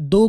2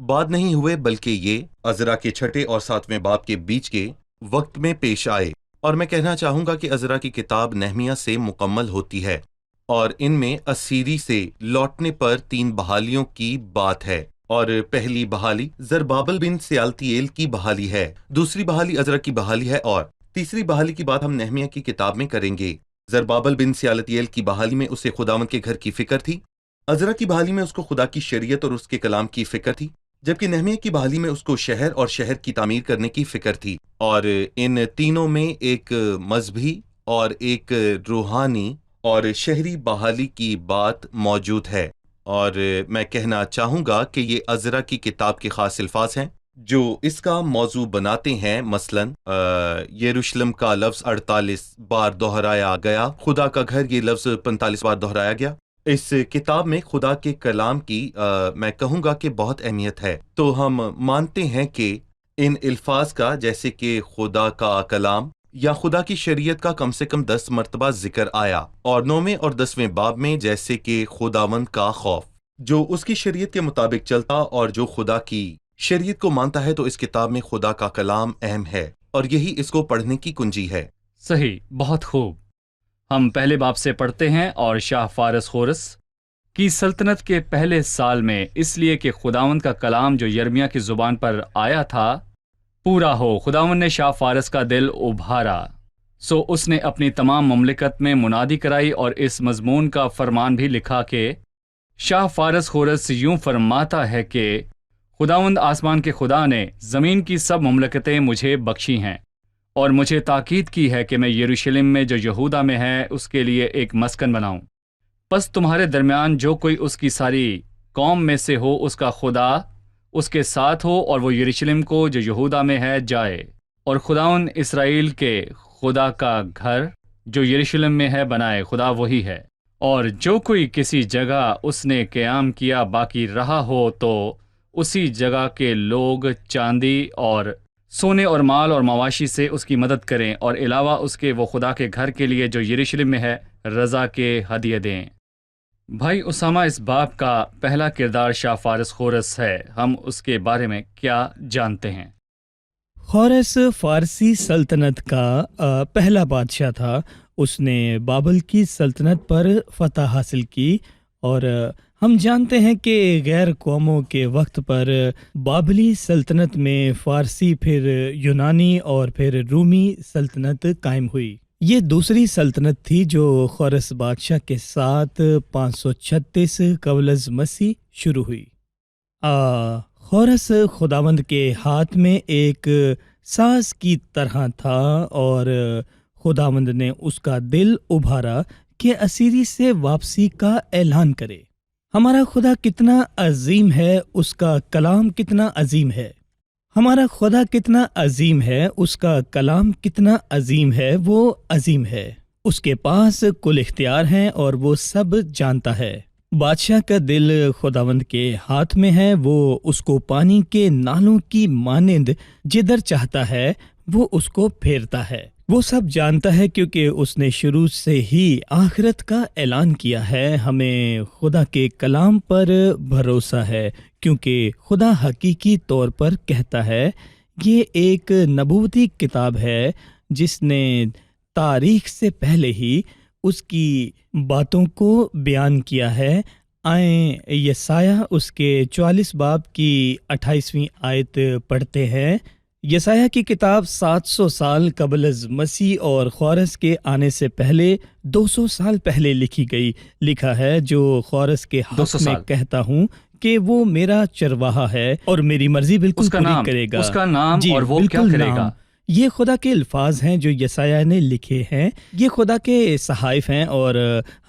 بعد نہیں ہوئے بلکہ یہ عزرا کے 6 اور 7ویں باب کے بیچ کے وقت میں پیش آئے، اور میں کہنا چاہوں گا کہ عزرا کی کتاب نہمیہ سے مکمل ہوتی ہے، اور ان میں اسیری سے لوٹنے پر 3 بحالیوں کی بات ہے، اور پہلی بحالی زربابل بن سیالتیل کی بحالی ہے، دوسری بحالی عزرا کی بحالی ہے، اور تیسری بحالی کی بات ہم نہمیہ کی کتاب میں کریں گے۔ زربابل بن سیالتیل کی بحالی میں اسے خداوند کے گھر کی فکر تھی، عزرا کی بحالی میں اس کو خدا کی شریعت اور اس کے کلام کی فکر تھی، جبکہ نہمیہ کی بحالی میں اس کو شہر اور شہر کی تعمیر کرنے کی فکر تھی، اور ان تینوں میں ایک مذہبی اور ایک روحانی اور شہری بحالی کی بات موجود ہے، اور میں کہنا چاہوں گا کہ یہ عزرا کی کتاب کے خاص الفاظ ہیں جو اس کا موضوع بناتے ہیں۔ مثلاً یروشلم کا لفظ 48 بار دہرایا گیا، خدا کا گھر یہ لفظ 45 بار دہرایا گیا۔ اس کتاب میں خدا کے کلام کی میں کہوں گا کہ بہت اہمیت ہے، تو ہم مانتے ہیں کہ ان الفاظ کا جیسے کہ خدا کا کلام یا خدا کی شریعت کا کم سے کم 10 مرتبہ ذکر آیا، اور 9ویں اور 10ویں باب میں جیسے کہ خداوند کا خوف، جو اس کی شریعت کے مطابق چلتا اور جو خدا کی شریعت کو مانتا ہے، تو اس کتاب میں خدا کا کلام اہم ہے، اور یہی اس کو پڑھنے کی کنجی ہے۔ صحیح، بہت خوب۔ ہم پہلے باب سے پڑھتے ہیں، اور شاہ فارس خورس کی سلطنت کے پہلے سال میں، اس لیے کہ خداوند کا کلام جو یرمیہ کی زبان پر آیا تھا پورا ہو، خداوند نے شاہ فارس کا دل ابھارا، سو اس نے اپنی تمام مملکت میں منادی کرائی اور اس مضمون کا فرمان بھی لکھا کہ شاہ فارس خورس یوں فرماتا ہے کہ خداوند آسمان کے خدا نے زمین کی سب مملکتیں مجھے بخشی ہیں، اور مجھے تاکید کی ہے کہ میں یروشلم میں جو یہودا میں ہے اس کے لیے ایک مسکن بناؤں۔ پس تمہارے درمیان جو کوئی اس کی ساری قوم میں سے ہو، اس کا خدا اس کے ساتھ ہو، اور وہ یروشلم کو جو یہودا میں ہے جائے، اور خداوند اسرائیل کے خدا کا گھر جو یروشلم میں ہے بنائے، خدا وہی ہے۔ اور جو کوئی کسی جگہ اس نے قیام کیا باقی رہا ہو، تو اسی جگہ کے لوگ چاندی اور سونے اور مال اور مواشی سے اس کی مدد کریں، اور علاوہ اس کے وہ خدا کے گھر کے لیے جو یروشلم میں ہے رضا کے ہدیے دیں۔ بھائی اسامہ، اس باب کا پہلا کردار شاہ فارس خورس ہے، ہم اس کے بارے میں کیا جانتے ہیں؟ خورس فارسی سلطنت کا پہلا بادشاہ تھا۔ اس نے بابل کی سلطنت پر فتح حاصل کی، اور ہم جانتے ہیں کہ غیر قوموں کے وقت پر بابلی سلطنت میں فارسی، پھر یونانی اور پھر رومی سلطنت قائم ہوئی۔ یہ دوسری سلطنت تھی جو خورس بادشاہ کے ساتھ 536 قبل از مسیح شروع ہوئی۔ خورس خداوند کے ہاتھ میں ایک ساز کی طرح تھا، اور خداوند نے اس کا دل ابھارا کہ اسیری سے واپسی کا اعلان کرے۔ ہمارا خدا کتنا عظیم ہے، اس کا کلام کتنا عظیم ہے۔ ہمارا خدا کتنا عظیم ہے، اس کا کلام کتنا عظیم ہے، وہ عظیم ہے۔ اس کے پاس کل اختیار ہیں اور وہ سب جانتا ہے۔ بادشاہ کا دل خداوند کے ہاتھ میں ہے، وہ اس کو پانی کے نالوں کی مانند جدھر چاہتا ہے وہ اس کو پھیرتا ہے۔ وہ سب جانتا ہے کیونکہ اس نے شروع سے ہی آخرت کا اعلان کیا ہے۔ ہمیں خدا کے کلام پر بھروسہ ہے کیونکہ خدا حقیقی طور پر کہتا ہے۔ یہ ایک نبوتی کتاب ہے جس نے تاریخ سے پہلے ہی اس کی باتوں کو بیان کیا ہے۔ آئیں یسایہ اس کے 44 باب کی 28ویں آیت پڑھتے ہیں۔ یسایہ کی کتاب 700 سال قبل از مسیح اور خورس کے آنے سے پہلے 200 سال پہلے لکھی گئی۔ لکھا ہے، جو خورس کے حق میں کہتا ہوں کہ وہ میرا چرواہا ہے اور میری مرضی بالکل پوری کرے گا۔ اس کا نام جی، اور وہ کیا کرے گا؟ یہ خدا کے الفاظ ہیں جو یسایہ نے لکھے ہیں۔ یہ خدا کے صحائف ہیں اور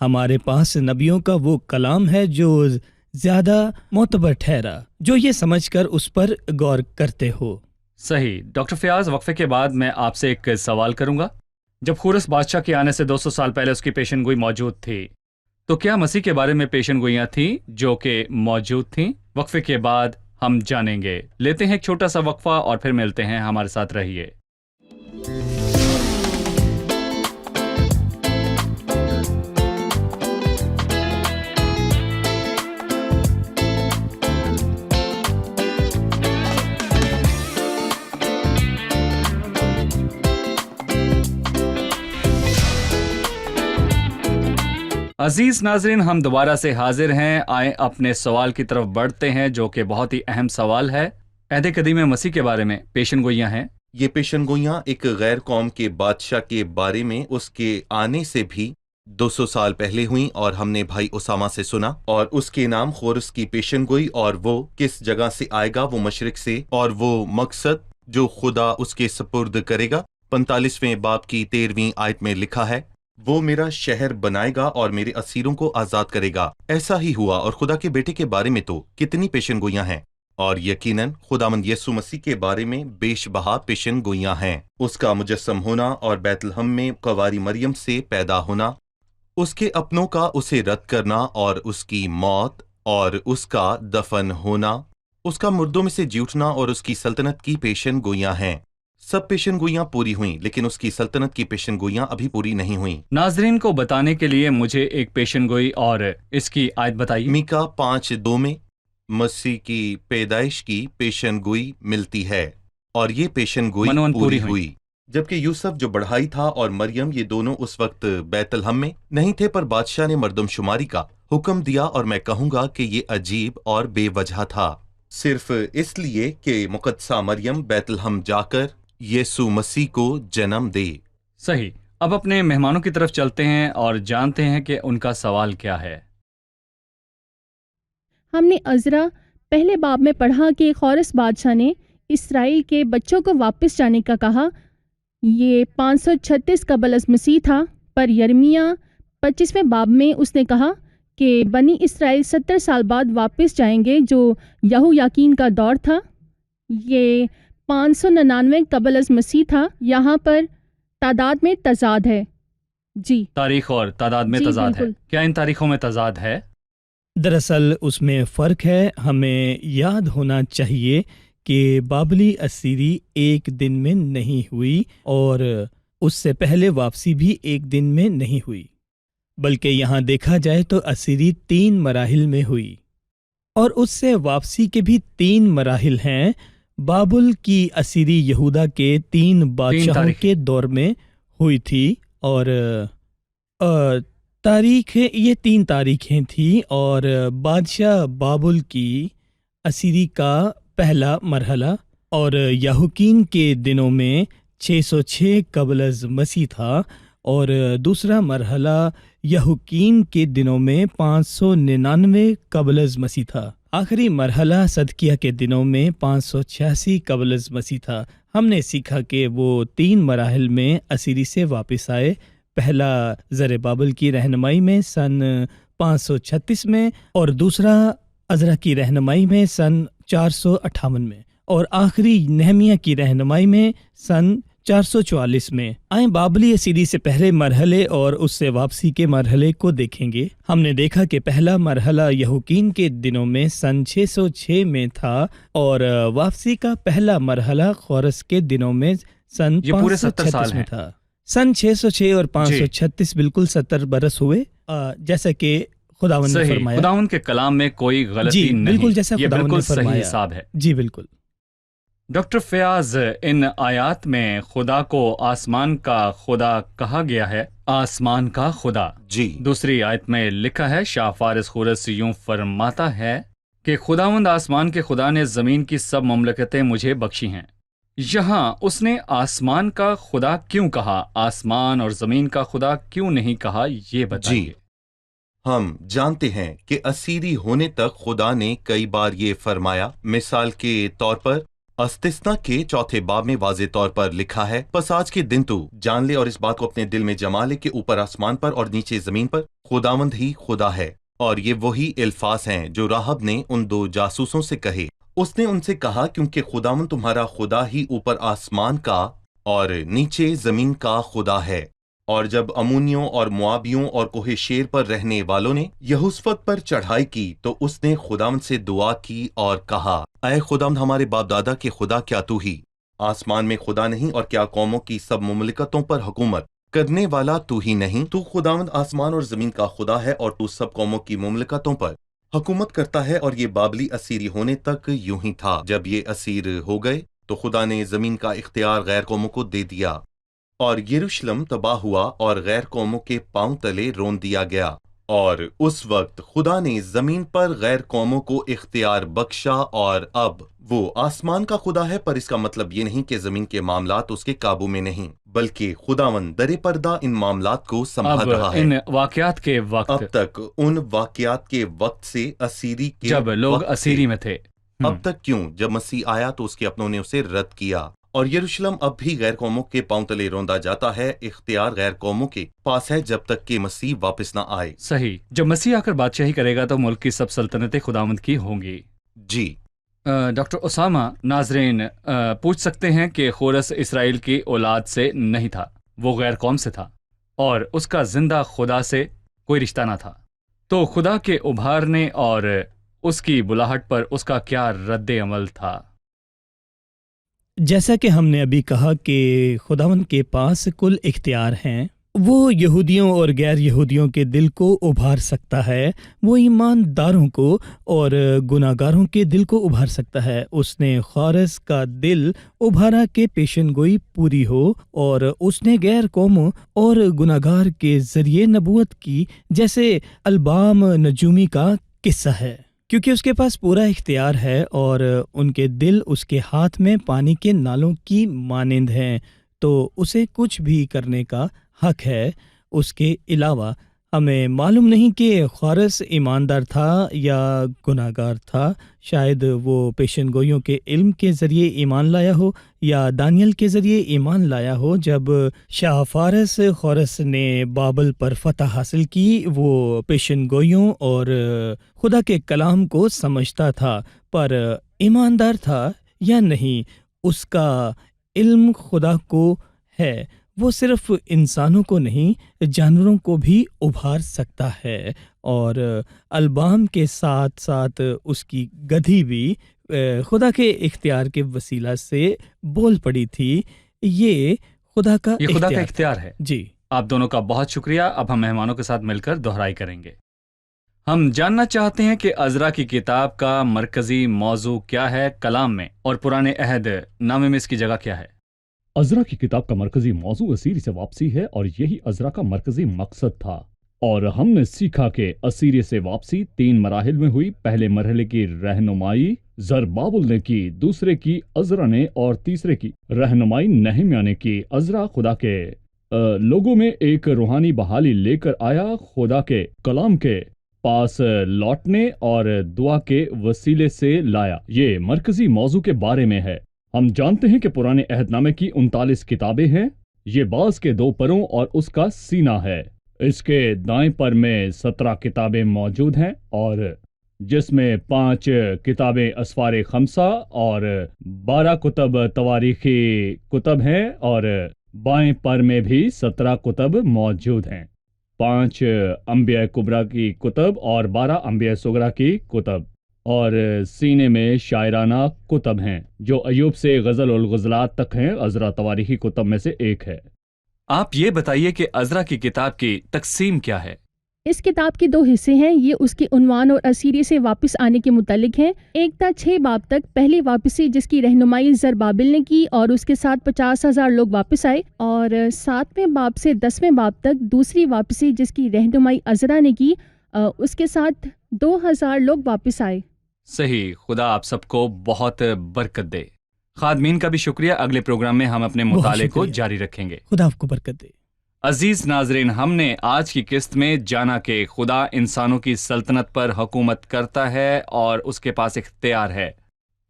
ہمارے پاس نبیوں کا وہ کلام ہے جو زیادہ معتبر ٹھہرا، جو یہ سمجھ کر اس پر غور کرتے ہو۔ صحیح۔ ڈاکٹر فیاض، وقفے کے بعد میں آپ سے ایک سوال کروں گا۔ جب خورس بادشاہ کے آنے سے 200 سال پہلے اس کی پیشن گوئی موجود تھی، تو کیا مسیح کے بارے میں پیشن گوئیاں تھیں جو کہ موجود تھیں؟ وقفے کے بعد ہم جانیں گے۔ لیتے ہیں ایک چھوٹا سا وقفہ اور پھر ملتے ہیں، ہمارے ساتھ رہیے۔ عزیز ناظرین، ہم دوبارہ سے حاضر ہیں. آئیں اپنے سوال کی طرف بڑھتے ہیں جو کہ بہت ہی اہم سوال ہے. عہد قدیم مسیح کے بارے میں پیشن گوئیاں ہیں. یہ پیشن گوئیاں ایک غیر قوم کے بادشاہ کے بارے میں اس کے آنے سے بھی 200 سال پہلے ہوئیں، اور ہم نے بھائی اسامہ سے سنا، اور اس کے نام خورس کی پیشن گوئی، اور وہ کس جگہ سے آئے گا، وہ مشرق سے، اور وہ مقصد جو خدا اس کے سپرد کرے گا 45ویں باب کی 13ویں آیت میں لکھا ہے، وہ میرا شہر بنائے گا اور میرے اسیروں کو آزاد کرے گا. ایسا ہی ہوا. اور خدا کے بیٹے کے بارے میں تو کتنی پیشن گوئیاں ہیں، اور یقیناً خداوند یسوع مسیح کے بارے میں بیش بہا پیشن گوئیاں ہیں. اس کا مجسم ہونا اور بیت لحم میں کنواری مریم سے پیدا ہونا، اس کے اپنوں کا اسے رد کرنا اور اس کی موت اور اس کا دفن ہونا، اس کا مردوں میں سے جی اٹھنا اور اس کی سلطنت کی پیشن گوئیاں ہیں. سب پیشن گوئیاں پوری ہوئیں، لیکن اس کی سلطنت کی پیشن گوئیاں ابھی پوری نہیں ہوئیں. ناظرین کو بتانے کے لیے مجھے ایک پیشن گوئی اور اس کی آیت بتائیے. میکا 5:2 میں مسیح کی پیدائش کی پیشن گوئی ملتی ہے، اور یہ پیشن گوئی منون پوری ہوئی. جبکہ یوسف جو بڑھائی تھا اور مریم، یہ دونوں اس وقت بیت لحم میں نہیں تھے، پر بادشاہ نے مردم شماری کا حکم دیا، اور میں کہوں گا کہ یہ عجیب اور بے وجہ تھا، صرف اس لیے کہ مقدسہ مریم بیت لحم جا کر یسوع مسیح کو جنم دے. صحیح. اب اپنے مہمانوں کی طرف چلتے ہیں اور جانتے ہیں کہ ان کا سوال کیا ہے. ہم نے عزرا پہلے باب میں پڑھا کہ خورس بادشاہ نے اسرائیل کے بچوں کو واپس جانے کا کہا. یہ 536 قبل از مسیح تھا، پر یرمیہ 25ویں باب میں اس نے کہا کہ بنی اسرائیل 70 سال بعد واپس جائیں گے، جو یہو یاکین کا دور تھا. یہ 599 قبل از مسیح تھا. یہاں پر تعداد میں تضاد ہے. جی، تاریخ اور تعداد میں جی، تضاد ہے. بالکل. کیا ان تاریخوں میں تضاد ہے؟ دراصل اس میں فرق ہے. ہمیں یاد ہونا چاہیے کہ بابلی اسیری ایک دن میں نہیں ہوئی، اور اس سے پہلے واپسی بھی ایک دن میں نہیں ہوئی، بلکہ یہاں دیکھا جائے تو اسیری 3 مراحل میں ہوئی، اور اس سے واپسی کے بھی 3 مراحل ہیں. بابل کی اسیری یہودا کے 3 بادشاہوں تاریخ کے دور میں ہوئی تھی، اور تاریخ یہ 3 تاریخیں تھیں. اور بادشاہ بابل کی اسیری کا پہلا مرحلہ اور یہوکین کے دنوں میں 606 قبل از مسیح تھا، اور دوسرا مرحلہ یہوکین کے دنوں میں 599 قبل از مسیح تھا. آخری مرحلہ صدقیہ کے دنوں میں 586 قبل از مسیح تھا. ہم نے سیکھا کہ وہ 3 مراحل میں اسیری سے واپس آئے. پہلا زربابل کی رہنمائی میں سن 536 میں، اور دوسرا عزرا کی رہنمائی میں سن 458 میں، اور آخری نہمیہ کی رہنمائی میں سن 444 میں. آئیں بابلی اسیری سے پہلے مرحلے اور اس سے واپسی کے مرحلے کو دیکھیں گے. ہم نے دیکھا کہ پہلا مرحلہ یہوکین کے دنوں میں سن 606 میں تھا، اور واپسی کا پہلا مرحلہ خورس کے دنوں میں سن 536 میں تھا. سن 606 اور 536 بالکل 70 برس ہوئے، جیسا کہ خداوند نے فرمایا. خداوند کے کلام میں کوئی غلطی نہیں، بالکل جیسا یہ خداوند بالکل نے فرمایا. صحیح حساب ہے. جی بالکل. ڈاکٹر فیاض، ان آیات میں خدا کو آسمان کا خدا کہا گیا ہے. آسمان کا خدا. جی، دوسری آیت میں لکھا ہے، شاہ فارس خورس یوں فرماتا ہے کہ خداوند آسمان کے خدا نے زمین کی سب مملکتیں مجھے بخشی ہیں. یہاں اس نے آسمان کا خدا کیوں کہا؟ آسمان اور زمین کا خدا کیوں نہیں کہا؟ یہ بتائیے. جی، ہم جانتے ہیں کہ اسیری ہونے تک خدا نے کئی بار یہ فرمایا. مثال کے طور پر استثنا کے 4 باب میں واضح طور پر لکھا ہے، پس آج کے دن تو جان لے اور اس بات کو اپنے دل میں جما لے کہ اوپر آسمان پر اور نیچے زمین پر خداوند ہی خدا ہے. اور یہ وہی الفاظ ہیں جو راہب نے ان 2 جاسوسوں سے کہے. اس نے ان سے کہا کیونکہ خداوند تمہارا خدا ہی اوپر آسمان کا اور نیچے زمین کا خدا ہے. اور جب امونیوں اور موابیوں اور کوہ شیر پر رہنے والوں نے یہوشفت پر چڑھائی کی تو اس نے خداوند سے دعا کی اور کہا، اے خداوند ہمارے باپ دادا کے خدا، کیا تو ہی آسمان میں خدا نہیں، اور کیا قوموں کی سب مملکتوں پر حکومت کرنے والا تو ہی نہیں؟ تو خداوند آسمان اور زمین کا خدا ہے، اور تو سب قوموں کی مملکتوں پر حکومت کرتا ہے. اور یہ بابلی اسیری ہونے تک یوں ہی تھا. جب یہ اسیر ہو گئے تو خدا نے زمین کا اختیار غیر قوموں کو دے دیا، اور یروشلم تباہ ہوا اور غیر قوموں کے پاؤں تلے رون دیا گیا. اور اس وقت خدا نے زمین پر غیر قوموں کو اختیار بخشا، اور اب وہ آسمان کا خدا ہے، پر اس کا مطلب یہ نہیں کہ زمین کے معاملات اس کے قابو میں نہیں، بلکہ خداوند در پردہ ان معاملات کو سنبھال رہا ہے۔ ان واقعات کے وقت، اب تک ان واقعات کے وقت سے اسیری کے جب لوگ وقت سے، اسیری میں تھے، اب تک کیوں؟ جب مسیح آیا تو اس کے اپنوں نے اسے رد کیا، اور یروشلم اب بھی غیر قوموں کے پاؤں تلے روندا جاتا ہے۔ اختیار غیر قوموں کے پاس ہے جب تک کہ مسیح واپس نہ آئے۔ صحیح، جب مسیح آ کر بادشاہی کرے گا تو ملک کی سب سلطنتیں خداوند کی ہوں گی۔ جی، ڈاکٹر اسامہ، ناظرین پوچھ سکتے ہیں کہ خورس اسرائیل کی اولاد سے نہیں تھا، وہ غیر قوم سے تھا، اور اس کا زندہ خدا سے کوئی رشتہ نہ تھا، تو خدا کے ابھارنے اور اس کی بلاہٹ پر اس کا کیا رد عمل تھا؟ جیسا کہ ہم نے ابھی کہا کہ خداوند کے پاس کل اختیار ہیں، وہ یہودیوں اور غیر یہودیوں کے دل کو ابھار سکتا ہے، وہ ایمانداروں کو اور گناہ گاروں کے دل کو ابھار سکتا ہے۔ اس نے خورس کا دل ابھارا کہ پیشن گوئی پوری ہو، اور اس نے غیر قوموں اور گناہ گار کے ذریعے نبوت کی، جیسے البام نجومی کا قصہ ہے، کیونکہ اس کے پاس پورا اختیار ہے اور ان کے دل اس کے ہاتھ میں پانی کے نالوں کی مانند ہیں، تو اسے کچھ بھی کرنے کا حق ہے۔ اس کے علاوہ ہمیں معلوم نہیں کہ خورس ایماندار تھا یا گناہ گار تھا، شاید وہ پیشن گوئیوں کے علم کے ذریعے ایمان لایا ہو یا دانیل کے ذریعے ایمان لایا ہو۔ جب شاہ فارس خورس نے بابل پر فتح حاصل کی، وہ پیشن گوئیوں اور خدا کے کلام کو سمجھتا تھا، پر ایماندار تھا یا نہیں، اس کا علم خدا کو ہے۔ وہ صرف انسانوں کو نہیں، جانوروں کو بھی ابھار سکتا ہے، اور البام کے ساتھ ساتھ اس کی گدھی بھی خدا کے اختیار کے وسیلہ سے بول پڑی تھی۔ یہ خدا کا اختیار ہے۔ جی، آپ دونوں کا بہت شکریہ۔ اب ہم مہمانوں کے ساتھ مل کر دہرائی کریں گے۔ ہم جاننا چاہتے ہیں کہ عزرا کی کتاب کا مرکزی موضوع کیا ہے کلام میں، اور پرانے عہد نامے میں اس کی جگہ کیا ہے؟ عزرا کی کتاب کا مرکزی موضوع اسیری سے واپسی ہے، اور یہی عزرا کا مرکزی مقصد تھا۔ اور ہم نے سیکھا کہ اسیری سے واپسی 3 مراحل میں ہوئی۔ پہلے مرحلے کی رہنمائی زربابل نے کی، دوسرے کی عزرا نے، اور تیسرے کی رہنمائی نہمیہ نے کی۔ عزرا خدا کے لوگوں میں ایک روحانی بحالی لے کر آیا، خدا کے کلام کے پاس لوٹنے اور دعا کے وسیلے سے لایا۔ یہ مرکزی موضوع کے بارے میں ہے۔ ہم جانتے ہیں کہ پرانے عہد نامے کی 39 کتابیں ہیں۔ یہ باز کے 2 پروں اور اس کا سینہ ہے۔ اس کے دائیں پر میں 17 کتابیں موجود ہیں، اور جس میں 5 کتابیں اسفار خمسہ اور 12 کتب تواریخی کتب ہیں، اور بائیں پر میں بھی 17 کتب موجود ہیں، 5 انبیاء کبریٰ کی کتب اور 12 انبیاء صغریٰ کی کتب، اور سینے میں شاعرانہ کتب ہیں جو ایوب سے غزل الغزلات تک ہیں۔ عزرا تواریخی کتب میں سے ایک ہے۔ آپ یہ بتائیے کہ عزرا کی کتاب کی تقسیم کیا ہے؟ اس کتاب کے 2 حصے ہیں۔ یہ اس کے عنوان اور اسیری سے واپس آنے کے متعلق ہیں۔ 1 تا 6 باب تک پہلی واپسی جس کی رہنمائی زربابل نے کی، اور اس کے ساتھ 50,000 لوگ واپس آئے، اور 7ویں باب سے 10ویں باب تک دوسری واپسی جس کی رہنمائی عزرا نے کی، اس کے ساتھ 2,000 لوگ واپس آئے۔ صحیح، خدا آپ سب کو بہت برکت دے۔ خادمین کا بھی شکریہ۔ اگلے پروگرام میں ہم اپنے مطالعے کو جاری رکھیں گے۔ خدا آپ کو برکت دے۔ عزیز ناظرین، ہم نے آج کی قسط میں جانا کہ خدا انسانوں کی سلطنت پر حکومت کرتا ہے اور اس کے پاس اختیار ہے۔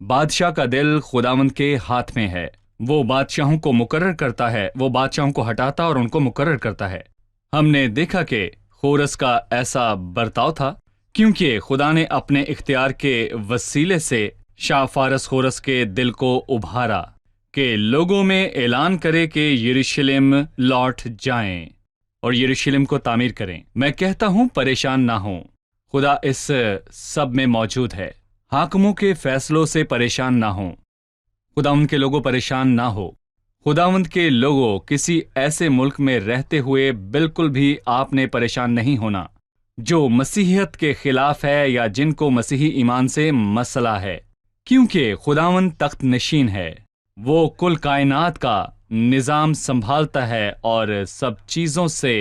بادشاہ کا دل خداوند کے ہاتھ میں ہے۔ وہ بادشاہوں کو مقرر کرتا ہے، وہ بادشاہوں کو ہٹاتا اور ان کو مقرر کرتا ہے۔ ہم نے دیکھا کہ خورس کا ایسا برتاؤ تھا کیونکہ خدا نے اپنے اختیار کے وسیلے سے شاہ فارس خورس کے دل کو ابھارا کہ لوگوں میں اعلان کرے کہ یروشلم لوٹ جائیں اور یروشلم کو تعمیر کریں۔ میں کہتا ہوں پریشان نہ ہوں، خدا اس سب میں موجود ہے۔ حاکموں کے فیصلوں سے پریشان نہ ہوں، خداوند کے لوگوں پریشان نہ ہو۔ خداوند کے لوگوں، کسی ایسے ملک میں رہتے ہوئے بالکل بھی آپ نے پریشان نہیں ہونا جو مسیحیت کے خلاف ہے یا جن کو مسیحی ایمان سے مسئلہ ہے، کیونکہ خداوند تخت نشین ہے۔ وہ کل کائنات کا نظام سنبھالتا ہے اور سب چیزوں سے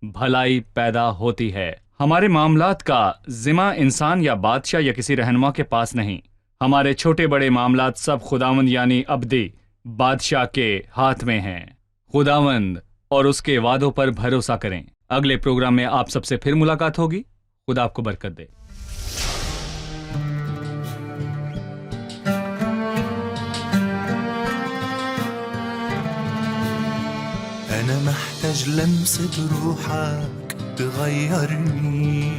بھلائی پیدا ہوتی ہے۔ ہمارے معاملات کا ذمہ انسان یا بادشاہ یا کسی رہنما کے پاس نہیں. ہمارے چھوٹے بڑے معاملات سب خداوند یعنی ابدی بادشاہ کے ہاتھ میں ہیں. خداوند اور اس کے وعدوں پر بھروسہ کریں. اگلے پروگرام میں آپ سب سے پھر ملاقات ہوگی. خدا آپ کو برکت دے. أنا محتاج لمسة روحك تغيرني،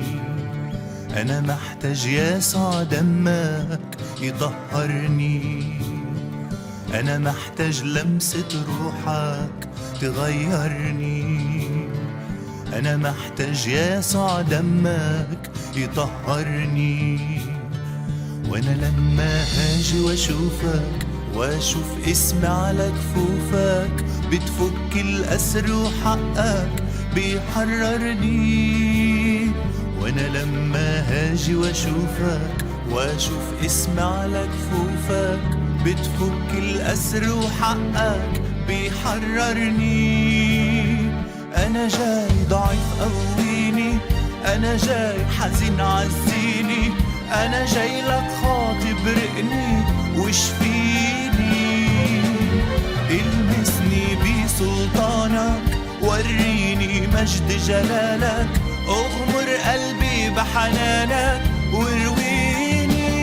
أنا محتاج يسوع دمك يطهرني، أنا محتاج لمسة روحك تغيرني، أنا محتاج يسوع دمك يطهرني. وأنا لما هاجي وأشوفك وأشوف اسمي على كفوفك بتفك الأسر وحقك بيحررني. وأنا لما هاجي وأشوفك وأشوف اسمي على كفوفك بتفك الأسر وحقك بيحررني. أنا جاي ضعيف قويني، أنا جاي حزين عزيني، أنا جاي لك خاطي برقني وشفيني. المسني بسلطانك وريني مجد جلالك، اغمر قلبي بحنانك وارويني.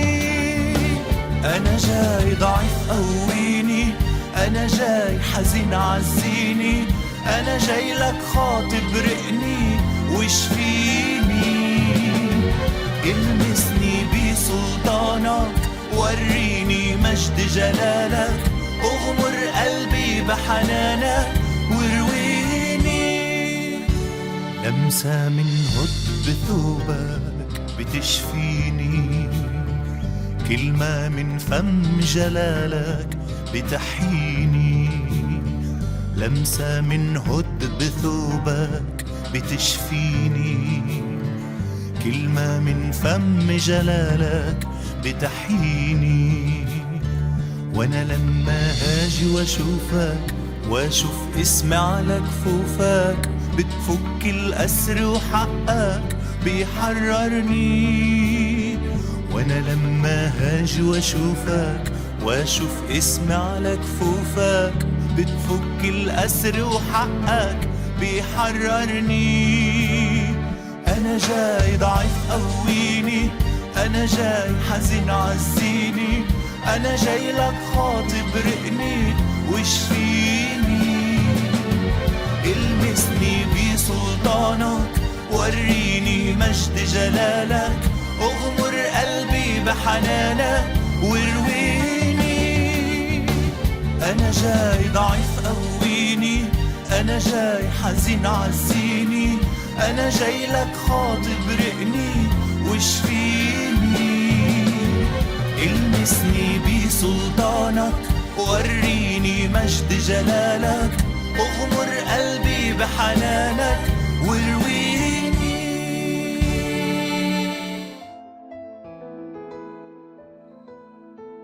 أنا جاي ضعيف قويني، أنا جاي حزين عزيني، أنا جاي لك خاطي برقني وشفيني. المسني بسلطانك وريني مجد جلالك، اغمر قلبي بحنانك وارويني. لمسة من هد ثوبك بتشفيني، كلمة من فم جلالك بتحييني. لمسة من هد بثوبك بتشفيني، كلمة من فم جلالك بتحييني. وانا لما هاجي واشوفك واشوف اسمي على كفوفك بتفك الأسر وحقك بيحررني. وانا لما هاجي واشوفك واشوف اسمي على كفوفك بتفك الأسر وحقك بيحررني. أنا جاي ضعيف قويني، أنا جاي حزين عزيني، أنا جاي لك خاطي برقني وشفيني. المسني بسلطانك وريني مجد جلالك، اغمر قلبي بحنانك وارويني. أنا جاي ضعيف قويني، أنا جاي حزين عزيني، أنا جاي لك خاطي برقني وشفيني. المسني بسلطانك وريني مجد جلالك، اغمر قلبي بحنانك وارويني.